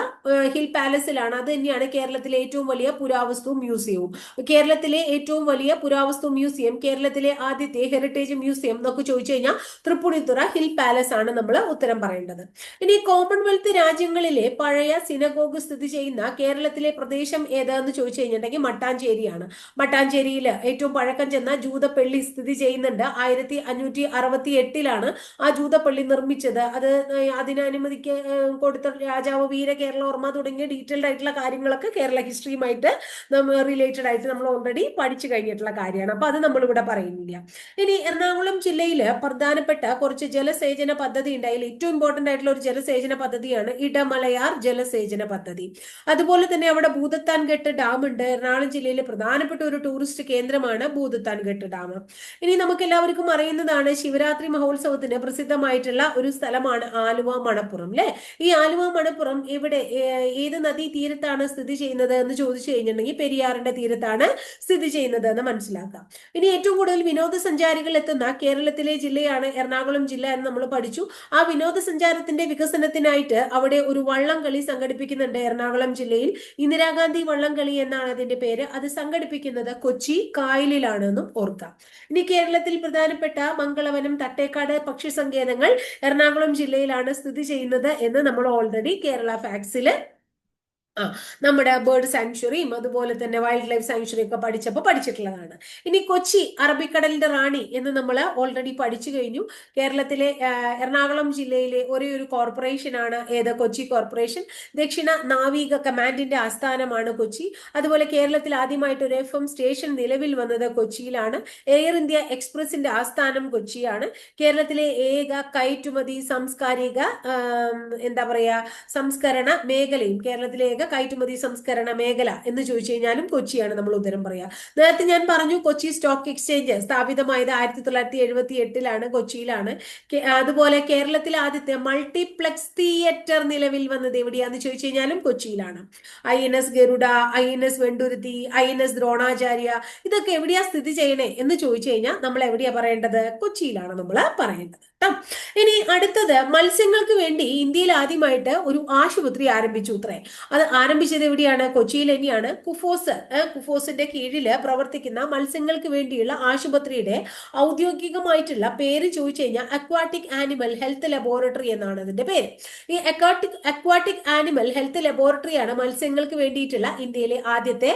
Speaker 1: ഹിൽ പാലസിലാണ്. അത് തന്നെയാണ് കേരളത്തിലെ ഏറ്റവും വലിയ പുരാവസ്തു മ്യൂസിയവും. കേരളത്തിലെ ഏറ്റവും വലിയ പുരാവസ്തു മ്യൂസിയം, കേരളത്തിലെ ആദ്യത്തെ ഹെറിറ്റേജ് മ്യൂസിയം എന്നൊക്കെ ചോദിച്ചു കഴിഞ്ഞാൽ തൃപ്പൂണിത്തുറ ഹിൽ പാലസ് ആണ് നമ്മൾ ഉത്തരം പറയേണ്ടത്. ഇനി കോമൺവെൽത്ത് രാജ്യങ്ങളിലെ പഴയ സിനഗോഗ് സ്ഥിതി ചെയ്യുന്ന കേരളത്തിലെ പ്രദേശം ഏതാന്ന് ചോദിച്ചു കഴിഞ്ഞിട്ടുണ്ടെങ്കിൽ മട്ടാഞ്ചേരിയാണ്. മട്ടാഞ്ചേരിയിൽ ഏറ്റവും പഴക്കം ചെന്ന ജൂതപ്പള്ളി സ്ഥിതി ചെയ്യുന്നുണ്ട്. 1568 ആ ജൂതപ്പള്ളി നിർമ്മിച്ചത്. അത് അതിന് അനുമതിക്ക് കൊടുത്ത രാജാവ് വീരകേരളവർമ്മ തുടങ്ങിയ ഡീറ്റെയിൽഡ് ആയിട്ടുള്ള കാര്യങ്ങളൊക്കെ കേരള ഹിസ്റ്ററിയുമായിട്ട് റിലേറ്റഡ് ആയിട്ട് നമ്മൾ ഓൾറെഡി പഠിച്ചു കഴിഞ്ഞിട്ടുള്ള കാര്യമാണ്. അപ്പൊ അത് നമ്മൾ ഇവിടെ പറയുന്നില്ല. ഇനി എറണാകുളം ജില്ലയിൽ പ്രധാനപ്പെട്ട കുറച്ച് ജലസേചന പദ്ധതി ഉണ്ട്. അതിൽ ഏറ്റവും ഇമ്പോർട്ടന്റ് ആയിട്ടുള്ള ഒരു ജലസേചന പദ്ധതിയാണ് ഇടമലയാർ ജലസേചന പദ്ധതി. അതുപോലെ തന്നെ അവിടെ ഭൂതത്താൻകെട്ട് ഡാം ഉണ്ട്. എറണാകുളം ജില്ലയിലെ പ്രധാനപ്പെട്ട ഒരു ടൂറിസ്റ്റ് കേന്ദ്രമാണ് ഭൂതത്താൻകെട്ട് ഡാം. ഇനി നമുക്ക് എല്ലാവർക്കും അറിയുന്നതാണ് ശിവരാത്രി മഹോത്സവത്തിന് പ്രസിദ്ധമായിട്ടുള്ള ഒരു സ്ഥലമാണ് ആലുവ മണപ്പുറം അല്ലെ. ഈ ആലുവ മണപ്പുറം ഇവിടെ ഏത് നദീ തീരത്താണ് സ്ഥിതി ചെയ്യുന്നത് എന്ന് ചോദിച്ചു കഴിഞ്ഞിട്ടുണ്ടെങ്കിൽ പെരിയാറിന്റെ തീരത്താണ് സ്ഥിതി ചെയ്യുന്നത് എന്ന് മനസ്സിലാക്കാം. ഇനി ഏറ്റവും കൂടുതൽ വിനോദസഞ്ചാരികൾ എത്തുന്ന കേരളത്തിലെ ജില്ലയാണ് എറണാകുളം ജില്ല എന്ന് നമ്മൾ പഠിച്ചു. ആ വിനോദസഞ്ചാരത്തിന്റെ വികസനത്തിനായിട്ട് അവിടെ ഒരു വള്ളംകളി സംഘടിപ്പിക്കുന്നുണ്ട് എറണാകുളം ജില്ലയിൽ. ഇന്ദിരാഗാന്ധി വള്ളംകളി എന്നാണ് അതിന്റെ പേര്. അത് സംഘടിപ്പിക്കുന്നത് കൊച്ചി കായലിലാണ് എന്നും ഓർക്കാം. ഇനി കേരളത്തിൽ പ്രധാനപ്പെട്ട മംഗളവനം, തട്ടേക്കാട് പക്ഷി സങ്കേതങ്ങൾ എറണാകുളം ജില്ലയിലാണ് സ്ഥിതി ചെയ്യുന്നത് എന്ന് നമ്മൾ ഓൾറെഡി കേരള ഫാക്ട്സിൽ നമ്മുടെ ബേർഡ് സാങ്ച്വറിയും അതുപോലെ തന്നെ വൈൽഡ് ലൈഫ് സാങ്ച്വറി ഒക്കെ പഠിച്ചിട്ടുള്ളതാണ്. ഇനി കൊച്ചി അറബിക്കടലിന്റെ റാണി എന്ന് നമ്മൾ ഓൾറെഡി പഠിച്ചു കഴിഞ്ഞു. കേരളത്തിലെ എറണാകുളം ജില്ലയിലെ ഒരേ ഒരു കോർപ്പറേഷൻ ആണ് ഏത്? കൊച്ചി കോർപ്പറേഷൻ. ദക്ഷിണ നാവിക കമാൻഡിന്റെ ആസ്ഥാനമാണ് കൊച്ചി. അതുപോലെ കേരളത്തിൽ ആദ്യമായിട്ട് ഒരു FM സ്റ്റേഷൻ നിലവിൽ വന്നത് കൊച്ചിയിലാണ്. എയർ ഇന്ത്യ എക്സ്പ്രസിന്റെ ആസ്ഥാനം കൊച്ചിയാണ്. കേരളത്തിലെ ഏക കയറ്റുമതി സാംസ്കാരിക സംസ്കരണ മേഖലയും, കേരളത്തിലെ ഏക വ്യാവസായിക കയറ്റുമതി സംസ്കരണ മേഖല എന്ന് ചോദിച്ചു കഴിഞ്ഞാലും കൊച്ചിയാണ് നമ്മൾ ഉത്തരം പറയാ. നേരത്തെ ഞാൻ പറഞ്ഞു കൊച്ചി സ്റ്റോക്ക് എക്സ്ചേഞ്ച് സ്ഥാപിതമായത് 1978 കൊച്ചിയിലാണ്. അതുപോലെ കേരളത്തിലെ ആദ്യത്തെ മൾട്ടിപ്ലക്സ് തിയേറ്റർ നിലവിൽ വന്നത് എവിടെയാന്ന് ചോദിച്ചു കഴിഞ്ഞാലും കൊച്ചിയിലാണ്. INS Garuda, INS Venduruthy, INS Dronacharya ഇതൊക്കെ എവിടെയാ സ്ഥിതി ചെയ്യണേ എന്ന് ചോദിച്ചു കഴിഞ്ഞാൽ നമ്മൾ എവിടെയാ പറയേണ്ടത്? കൊച്ചിയിലാണ് നമ്മൾ പറയേണ്ടത്. ഇനി അടുത്തത്, മത്സ്യങ്ങൾക്ക് വേണ്ടി ഇന്ത്യയിൽ ആദ്യമായിട്ട് ഒരു ആശുപത്രി ആരംഭിച്ചു അത്രേ. അത് ആരംഭിച്ചത് എവിടെയാണ്? കൊച്ചിയിൽ തന്നെയാണ്. കുഫോസിന്റെ കീഴില് പ്രവർത്തിക്കുന്ന മത്സ്യങ്ങൾക്ക് വേണ്ടിയുള്ള ആശുപത്രിയുടെ ഔദ്യോഗികമായിട്ടുള്ള പേര് ചോദിച്ചു കഴിഞ്ഞാൽ അക്വാട്ടിക് ആനിമൽ ഹെൽത്ത് ലബോറട്ടറി എന്നാണ് അതിന്റെ പേര്. ഈ അക്വാട്ടിക് ആനിമൽ ഹെൽത്ത് ലബോറട്ടറിയാണ് മത്സ്യങ്ങൾക്ക് വേണ്ടിയിട്ടുള്ള ഇന്ത്യയിലെ ആദ്യത്തെ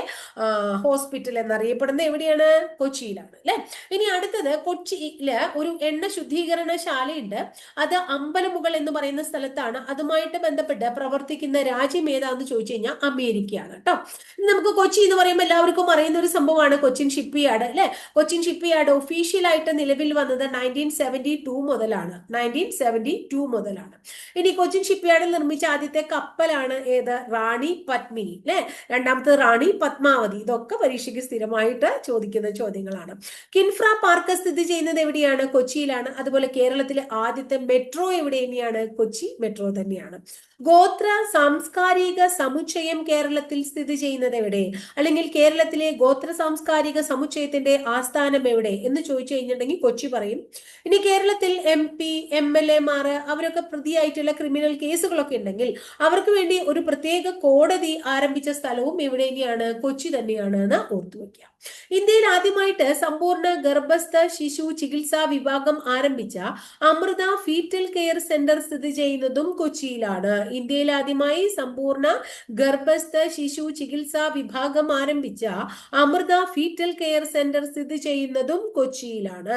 Speaker 1: ഹോസ്പിറ്റൽ എന്നറിയപ്പെടുന്നത്. എവിടെയാണ്? കൊച്ചിയിലാണ് അല്ലെ. ഇനി അടുത്തത്, കൊച്ചിയില് ഒരു എണ്ണ ശുദ്ധീകരണ ശാലയുണ്ട്. അത് അമ്പലമുകൾ എന്ന് പറയുന്ന സ്ഥലത്താണ്. അതുമായിട്ട് ബന്ധപ്പെട്ട് പ്രവർത്തിക്കുന്ന രാജ്യം ഏതാന്ന് ചോദിച്ചു കഴിഞ്ഞാൽ അമേരിക്കയാണ് കേട്ടോ. നമുക്ക് കൊച്ചി എന്ന് പറയുമ്പോൾ എല്ലാവർക്കും അറിയുന്ന ഒരു സംഭവമാണ് കൊച്ചിൻ ഷിപ്പ് യാർഡ് അല്ലെ. കൊച്ചിൻ ഷിപ്പ് യാർഡ് ഒഫീഷ്യലായിട്ട് നിലവിൽ വന്നത് 1972 മുതലാണ്. 1972 മുതലാണ്. ഇനി കൊച്ചിൻ ഷിപ്പ് യാർഡിൽ നിർമ്മിച്ച ആദ്യത്തെ കപ്പലാണ് ഏത്? റാണി പത്മിനി അല്ലെ. രണ്ടാമത്തെ റാണി പത്മാവതി. ഇതൊക്കെ പരീക്ഷയ്ക്ക് സ്ഥിരമായിട്ട് ചോദിക്കുന്ന ചോദ്യങ്ങളാണ്. കിൻഫ്ര പാർക്ക് സ്ഥിതി ചെയ്യുന്നത് എവിടെയാണ്? കൊച്ചിയിലാണ്. അതുപോലെ കേരളത്തിലെ ആദ്യത്തെ മെട്രോ എവിടെ തന്നെയാണ്? കൊച്ചി മെട്രോ തന്നെയാണ്. ഗോത്ര സാംസ്കാരിക സമുച്ചയം കേരളത്തിൽ സ്ഥിതി ചെയ്യുന്നത് എവിടെ? അല്ലെങ്കിൽ കേരളത്തിലെ ഗോത്ര സാംസ്കാരിക സമുച്ചയത്തിന്റെ ആസ്ഥാനം എവിടെ എന്ന് ചോദിച്ചു കഴിഞ്ഞിട്ടുണ്ടെങ്കിൽ കൊച്ചി പറയും. ഇനി കേരളത്തിൽ MP MLA മാർ അവരൊക്കെ പ്രതിയായിട്ടുള്ള ക്രിമിനൽ കേസുകളൊക്കെ ഉണ്ടെങ്കിൽ അവർക്ക് വേണ്ടി ഒരു പ്രത്യേക കോടതി ആരംഭിച്ച സ്ഥലവും എവിടെ തന്നെയാണ്? കൊച്ചി തന്നെയാണ് എന്ന് ഓർത്തു വെക്കുക. ഇന്ത്യയിൽ ആദ്യമായിട്ട് സമ്പൂർണ്ണ ഗർഭസ്ഥ ശിശു ചികിത്സാ വിഭാഗം ആരംഭിച്ച അമൃത ഫീറ്റൽ കെയർ സെന്റർ സ്ഥിതി ചെയ്യുന്നതും കൊച്ചിയിലാണ്. ഇന്ത്യയിൽ ആദ്യമായി സമ്പൂർണ്ണ ഗർഭസ്ഥ ശിശു ചികിത്സാ വിഭാഗം ആരംഭിച്ച അമൃത ഫീറ്റൽ കെയർ സെന്റർ സ്ഥിതി ചെയ്യുന്നതും കൊച്ചിയിലാണ്.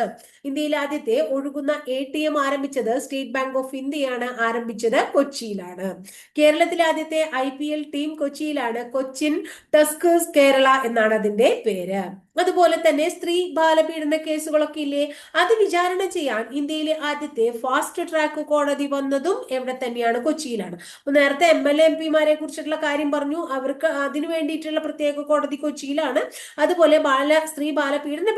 Speaker 1: ഇന്ത്യയിൽ ആദ്യത്തെ ഒഴുകുന്ന ATM ആരംഭിച്ചത് സ്റ്റേറ്റ് ബാങ്ക് ഓഫ് ഇന്ത്യയാണ്. ആരംഭിച്ചത് കൊച്ചിയിലാണ്. കേരളത്തിലെ ആദ്യത്തെ IPL ടീം കൊച്ചിയിലാണ്. കൊച്ചിൻ ടസ്കേഴ്സ് കേരള എന്നാണ് അതിന്റെ പേര്. അതുപോലെ തന്നെ സ്ത്രീ ബാലപീഡന കേസുകളൊക്കെ ഇല്ലേ, അത് വിചാരണ ചെയ്യാൻ ഇന്ത്യയിലെ ആദ്യത്തെ ഫാസ്റ്റ് ട്രാക്ക് കോടതി വന്നതും എവിടെ തന്നെയാണ്? കൊച്ചിയിലാണ്. അപ്പൊ നേരത്തെ MLA MP മാരെ കുറിച്ചിട്ടുള്ള കാര്യം പറഞ്ഞു. അവർക്ക് അതിനു വേണ്ടിയിട്ടുള്ള പ്രത്യേക കോടതി കൊച്ചിയിലാണ്. അതുപോലെ സ്ത്രീ ബാലപീഡന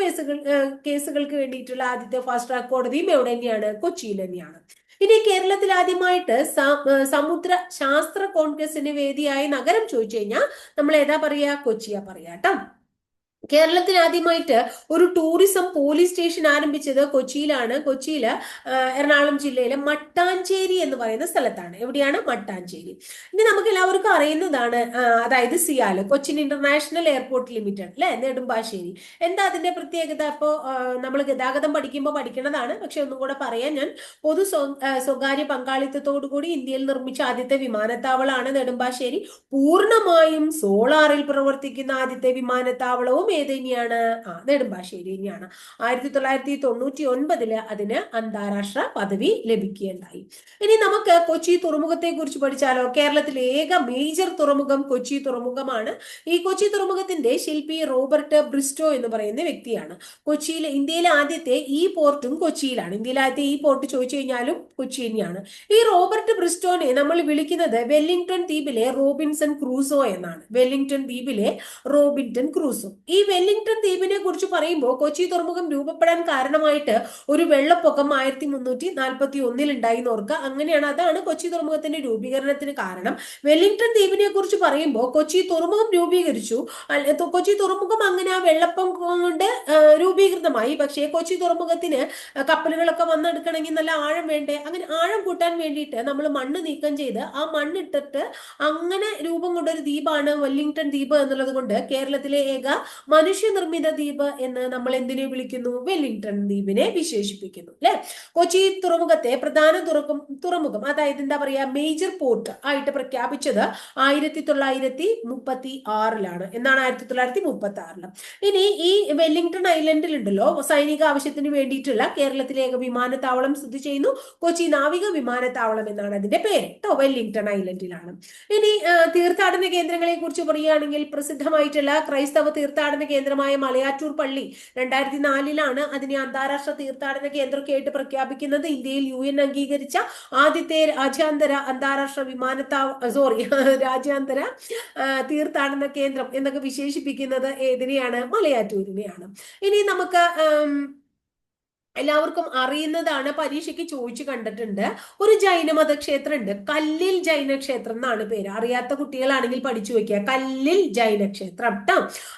Speaker 1: കേസുകൾക്ക് വേണ്ടിയിട്ടുള്ള ആദ്യത്തെ ഫാസ്റ്റ് ട്രാക്ക് കോടതിയും എവിടെ തന്നെയാണ്? കൊച്ചിയിൽ തന്നെയാണ്. ഇനി കേരളത്തിൽ ആദ്യമായിട്ട് സമുദ്ര ശാസ്ത്ര കോൺഗ്രസിന് വേദിയായ നഗരം ചോദിച്ചു കഴിഞ്ഞാൽ നമ്മൾ ഏതാ പറയാ? കൊച്ചിയാ പറയാ കേട്ടോ. കേരളത്തിൽ ആദ്യമായിട്ട് ഒരു ടൂറിസം പോലീസ് സ്റ്റേഷൻ ആരംഭിച്ചത് കൊച്ചിയിലാണ്. കൊച്ചിയില് എറണാകുളം ജില്ലയിലെ മട്ടാഞ്ചേരി എന്ന് പറയുന്ന സ്ഥലത്താണ്. എവിടെയാണ്? മട്ടാഞ്ചേരി. ഇനി നമുക്ക് എല്ലാവർക്കും അറിയുന്നതാണ്, അതായത് CIAL Cochin international airport limited അല്ലെ, നെടുമ്പാശ്ശേരി. എന്താ അതിന്റെ പ്രത്യേകത? അപ്പോ നമ്മൾ ഗതാഗതം പഠിക്കുമ്പോൾ പഠിക്കുന്നതാണ്, പക്ഷെ ഒന്നും കൂടെ പറയാൻ ഞാൻ, പൊതു സ്വകാര്യ പങ്കാളിത്തത്തോടു കൂടി ഇന്ത്യയിൽ നിർമ്മിച്ച ആദ്യത്തെ വിമാനത്താവളമാണ് നെടുമ്പാശ്ശേരി. പൂർണ്ണമായും സോളാറിൽ പ്രവർത്തിക്കുന്ന ആദ്യത്തെ വിമാനത്താവളവും ഏത് തന്നെയാണ്? നെടുമ്പാശ്ശേരി തന്നെയാണ്. 1999 അതിന് അന്താരാഷ്ട്ര പദവി ലഭിക്കുകയുണ്ടായി. ഇനി നമുക്ക് കൊച്ചി തുറമുഖത്തെ കുറിച്ച് പഠിച്ചാലോ? കേരളത്തിലെ ഏക മേജർ തുറമുഖം കൊച്ചി തുറമുഖമാണ്. ഈ കൊച്ചി തുറമുഖത്തിന്റെ ശില്പി റോബർട്ട് ബ്രിസ്റ്റോ എന്ന് പറയുന്ന വ്യക്തിയാണ്. ഇന്ത്യയിലെ ആദ്യത്തെ ഈ പോർട്ടും കൊച്ചിയിലാണ്. ഇന്ത്യയിലെ ആദ്യത്തെ ഈ പോർട്ട് ചോദിച്ചു കഴിഞ്ഞാലും കൊച്ചി തന്നെയാണ്. ഈ റോബർട്ട് ബ്രിസ്റ്റോനെ നമ്മൾ വിളിക്കുന്നത് വെല്ലിംഗ്ടൺ ദ്വീപിലെ റോബിൻസൺ ക്രൂസോ എന്നാണ്. വെല്ലിംഗ്ടൺ ദ്വീപിലെ റോബിൻസൺ ക്രൂസോ. ഈ വെല്ലിംഗ്ടൺ ദ്വീപിനെ കുറിച്ച് പറയുമ്പോൾ കൊച്ചി തുറമുഖം രൂപപ്പെടാൻ കാരണമായിട്ട് ഒരു വെള്ളപ്പൊക്കം 1341 ഉണ്ടായി ഓർക്കുക. അങ്ങനെയാണ്, അതാണ് കൊച്ചി തുറമുഖത്തിന്റെ രൂപീകരണത്തിന് കാരണം. വെല്ലിംഗ്ടൺ ദ്വീപിനെ കുറിച്ച് പറയുമ്പോൾ കൊച്ചി തുറമുഖം രൂപീകരിച്ചു. കൊച്ചി തുറമുഖം അങ്ങനെ ആ വെള്ളപ്പൊക്കം കൊണ്ട് രൂപീകൃതമായി. പക്ഷേ കൊച്ചി തുറമുഖത്തിന് കപ്പലുകളൊക്കെ വന്നെടുക്കണമെങ്കിൽ നല്ല ആഴം വേണ്ടേ? അങ്ങനെ ആഴം കൂട്ടാൻ വേണ്ടിയിട്ട് നമ്മൾ മണ്ണ് നീക്കം ചെയ്ത് ആ മണ്ണിട്ടിട്ട് അങ്ങനെ രൂപം കൊണ്ടൊരു ദ്വീപാണ് വെല്ലിംഗ്ടൺ ദ്വീപ് എന്നുള്ളത് കൊണ്ട് കേരളത്തിലെ ഏക മനുഷ്യനിർമ്മിത ദ്വീപ് എന്ന് നമ്മൾ എന്തിനെ വിളിക്കുന്നു? വെല്ലിംഗ്ടൺ ദ്വീപിനെ വിശേഷിപ്പിക്കുന്നു അല്ലെ. കൊച്ചി തുറമുഖത്തെ പ്രധാന തുറമുഖം, അതായത് എന്താ പറയാ, മേജർ പോർട്ട് ആയിട്ട് പ്രഖ്യാപിച്ചത് 1936 എന്നാണ്. 1936. ഇനി ഈ വെല്ലിംഗ്ടൺ ഐലൻഡിൽ ഉണ്ടല്ലോ സൈനിക ആവശ്യത്തിന് വേണ്ടിയിട്ടുള്ള കേരളത്തിലെ ഏക വിമാനത്താവളം സ്ഥിതി ചെയ്യുന്നു. കൊച്ചി നാവിക വിമാനത്താവളം എന്നാണ് അതിന്റെ പേര് കേട്ടോ. വെല്ലിംഗ്ടൺ ഐലൻഡിലാണ്. ഇനി തീർത്ഥാടന കേന്ദ്രങ്ങളെ കുറിച്ച് പറയുകയാണെങ്കിൽ പ്രസിദ്ധമായിട്ടുള്ള ക്രൈസ്തവ തീർത്ഥാടന തീർത്ഥാടന കേന്ദ്രമായ മലയാറ്റൂർ പള്ളി 2004 അതിനെ അന്താരാഷ്ട്ര തീർത്ഥാടന കേന്ദ്രമൊക്കെയായിട്ട് പ്രഖ്യാപിക്കുന്നത്. ഇന്ത്യയിൽ UN അംഗീകരിച്ച ആദ്യത്തെ രാജ്യാന്തര അന്താരാഷ്ട്ര രാജ്യാന്തര തീർത്ഥാടന കേന്ദ്രം എന്നൊക്കെ വിശേഷിപ്പിക്കുന്നത് ഏതിനെയാണ്? മലയാറ്റൂരിനെയാണ്. ഇനി നമുക്ക് എല്ലാവർക്കും അറിയുന്നതാണ്, പരീക്ഷയ്ക്ക് ചോദിച്ചു കണ്ടിട്ടുണ്ട്. ഒരു ജൈനമത ക്ഷേത്രം ഉണ്ട്, കല്ലിൽ ജൈന ക്ഷേത്രം എന്നാണ് പേര്. അറിയാത്ത കുട്ടികളാണെങ്കിൽ പഠിച്ചു വെക്കുക, കല്ലിൽ ജൈന ക്ഷേത്രം ട്ടോ.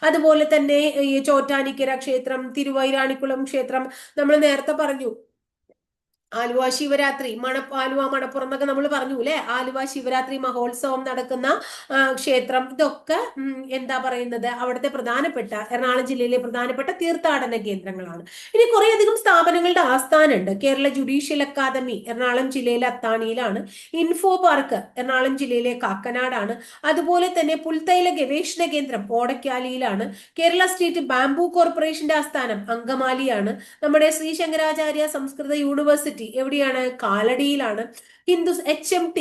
Speaker 1: അതുപോലെ തന്നെ ഈ ചോറ്റാനിക്കര ക്ഷേത്രം, തിരുവൈരാണിക്കുളം ക്ഷേത്രം, നമ്മൾ നേരത്തെ പറഞ്ഞു ആലുവ ശിവരാത്രി, ആലുവ മണപ്പുറം എന്നൊക്കെ നമ്മൾ പറഞ്ഞു അല്ലെ. ആലുവ ശിവരാത്രി മഹോത്സവം നടക്കുന്ന ക്ഷേത്രം, ഇതൊക്കെ എന്താ പറയുന്നത്, അവിടുത്തെ പ്രധാനപ്പെട്ട, എറണാകുളം ജില്ലയിലെ പ്രധാനപ്പെട്ട തീർത്ഥാടന കേന്ദ്രങ്ങളാണ്. ഇനി കുറേയധികം സ്ഥാപനങ്ങളുടെ ആസ്ഥാനമുണ്ട്. കേരള ജുഡീഷ്യൽ അക്കാദമി എറണാകുളം ജില്ലയിലെ അത്താണിയിലാണ്. ഇൻഫോ പാർക്ക് എറണാകുളം ജില്ലയിലെ കാക്കനാടാണ്. അതുപോലെ തന്നെ പുൽത്തൈല ഗവേഷണ കേന്ദ്രം ഓടക്കാലിയിലാണ്. കേരള സ്റ്റേറ്റ് ബാംബു കോർപ്പറേഷന്റെ ആസ്ഥാനം അങ്കമാലിയാണ്. നമ്മുടെ ശ്രീ ശങ്കരാചാര്യ സംസ്കൃത യൂണിവേഴ്സിറ്റി എവിടെയാണ്? കാലടിയിലാണ്. HMT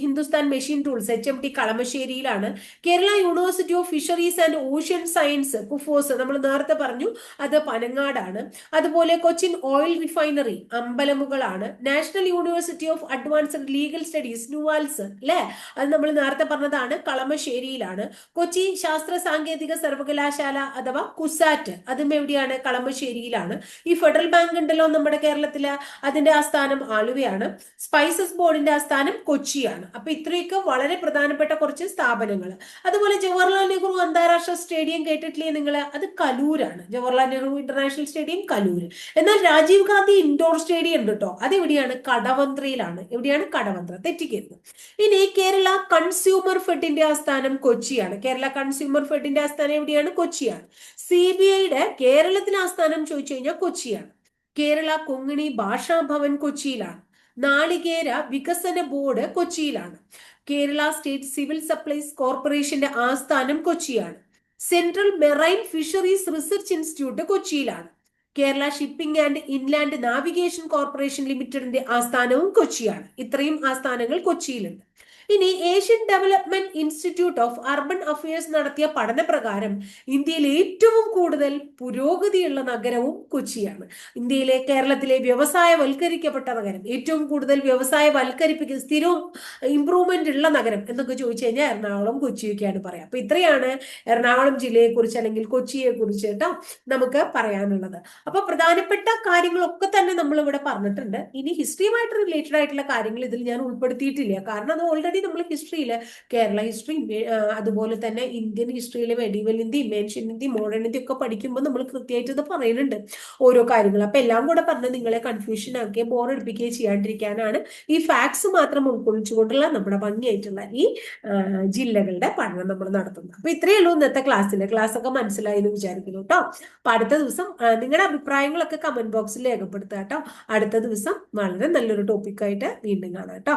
Speaker 1: Hindustan machine tools HMT കളമശ്ശേരിയിലാണ്. Kerala university of fisheries and ocean science KUFOS നമ്മൾ നേരത്തെ പറഞ്ഞു, അത് പനങ്ങാടാണ്. അതുപോലെ കൊച്ചിൻ ഓയിൽ റിഫൈനറി അമ്പലമുകളാണ്. National university of advanced legal studies NUALS അല്ലെ, അത് നമ്മൾ നേരത്തെ പറഞ്ഞതാണ്, കളമശ്ശേരിയിലാണ്. കൊച്ചി ശാസ്ത്ര സാങ്കേതിക സർവകലാശാല അഥവാ കുസാറ്റ്, അതും എവിടെയാണ്? കളമശ്ശേരിയിലാണ്. ഈ ഫെഡറൽ ബാങ്ക് ഉണ്ടല്ലോ നമ്മുടെ കേരളത്തില്, അതിന്റെ ആസ്ഥാനം ആലുവയാണ്. സ്പൈസസ് ബോർഡിന്റെ ആസ്ഥാനം കൊച്ചിയാണ്. അപ്പൊ ഇത്രയൊക്കെ വളരെ പ്രധാനപ്പെട്ട കുറച്ച് സ്ഥാപനങ്ങൾ. അതുപോലെ ജവഹർലാൽ നെഹ്റു അന്താരാഷ്ട്ര സ്റ്റേഡിയം കേട്ടിട്ടില്ലേ നിങ്ങൾ? അത് കലൂരാണ്. Jawaharlal Nehru international stadium Kaloor. എന്നാൽ രാജീവ് ഗാന്ധി ഇൻഡോർ സ്റ്റേഡിയം ഉണ്ട് കേട്ടോ, അത് എവിടെയാണ്? കടവന്ത്രയിലാണ്. എവിടെയാണ്? കടവന്ത്ര, തെറ്റിക്കരുത്. ഇനി കേരള കൺസ്യൂമർ ഫെഡിന്റെ ആസ്ഥാനം കൊച്ചിയാണ്. കേരള കൺസ്യൂമർ ഫെഡിന്റെ ആസ്ഥാനം എവിടെയാണ്? കൊച്ചിയാണ്. CBIയുടെ കേരളത്തിലെ ആസ്ഥാനം ചോദിച്ചു കഴിഞ്ഞാൽ കൊച്ചിയാണ്. കേരള കൊങ്ങിണി ഭാഷാ ഭവൻ കൊച്ചിയിലാണ്. നാളികേര വികസന ബോർഡ് കൊച്ചിയിലാണ്. കേരള സ്റ്റേറ്റ് സിവിൽ സപ്ലൈസ് കോർപ്പറേഷന്റെ ആസ്ഥാനം കൊച്ചിയാണ്. Central marine fisheries research institute കൊച്ചിയിലാണ്. Kerala shipping and inland navigation corporation ലിമിറ്റഡിന്റെ ആസ്ഥാനവും കൊച്ചിയാണ്. ഇത്രയും ആസ്ഥാനങ്ങൾ കൊച്ചിയിലുണ്ട്. ഇനി Asian development institute of urban affairs നടത്തിയ പഠനപ്രകാരം ഇന്ത്യയിൽ ഏറ്റവും കൂടുതൽ പുരോഗതിയുള്ള നഗരവും കൊച്ചിയാണ്. കേരളത്തിലെ വ്യവസായവൽക്കരിക്കപ്പെട്ട നഗരം, ഏറ്റവും കൂടുതൽ വ്യവസായവൽക്കരിപ്പിക്കുന്ന സ്ഥിരവും ഇംപ്രൂവ്മെന്റ് ഉള്ള നഗരം എന്നൊക്കെ ചോദിച്ചു കഴിഞ്ഞാൽ എറണാകുളം, കൊച്ചിയൊക്കെയാണ് പറയാം. അപ്പൊ ഇത്രയാണ് എറണാകുളം ജില്ലയെ കുറിച്ച് അല്ലെങ്കിൽ കൊച്ചിയെ കുറിച്ച് കേട്ടോ നമുക്ക് പറയാനുള്ളത്. അപ്പൊ പ്രധാനപ്പെട്ട കാര്യങ്ങളൊക്കെ തന്നെ നമ്മൾ ഇവിടെ പറഞ്ഞിട്ടുണ്ട്. ഇനി ഹിസ്റ്ററിയുമായിട്ട് റിലേറ്റഡ് ആയിട്ടുള്ള കാര്യങ്ങൾ ഇതിൽ ഞാൻ ഉൾപ്പെടുത്തിയിട്ടില്ല, കാരണം അത് ഓൾറെഡി നമ്മൾ ഹിസ്റ്ററിയില് കേരള ഹിസ്റ്ററി, അതുപോലെ തന്നെ ഇന്ത്യൻ ഹിസ്റ്ററിയിലെ medieval India, ancient India, modern India ഒക്കെ പഠിക്കുമ്പോൾ നമ്മൾ കൃത്യമായിട്ട് ഇത് പറയുന്നുണ്ട് ഓരോ കാര്യങ്ങൾ. അപ്പൊ എല്ലാം കൂടെ പറഞ്ഞ് നിങ്ങളെ കൺഫ്യൂഷൻ ആക്കിയ ബോറടിപ്പിക്കുകയും ചെയ്യാണ്ടിരിക്കാനാണ് ഈ ഫാക്ട്സ് മാത്രം ഉൾക്കൊള്ളിച്ചുകൊണ്ടുള്ള നമ്മുടെ ഭംഗിയായിട്ടുള്ള ഈ ജില്ലകളുടെ പഠനം നമ്മൾ നടത്തുന്നത്. അപ്പൊ ഇത്രയേ ഉള്ളൂ ഇന്നത്തെ ക്ലാസ് ഒക്കെ മനസ്സിലായി എന്ന് വിചാരിക്കുന്നു കേട്ടോ. അപ്പൊ അടുത്ത ദിവസം നിങ്ങളുടെ അഭിപ്രായങ്ങളൊക്കെ കമന്റ് ബോക്സിൽ രേഖപ്പെടുത്തുക കേട്ടോ. അടുത്ത ദിവസം വളരെ നല്ലൊരു ടോപ്പിക്കായിട്ട് വീണ്ടും കാണാം കേട്ടോ.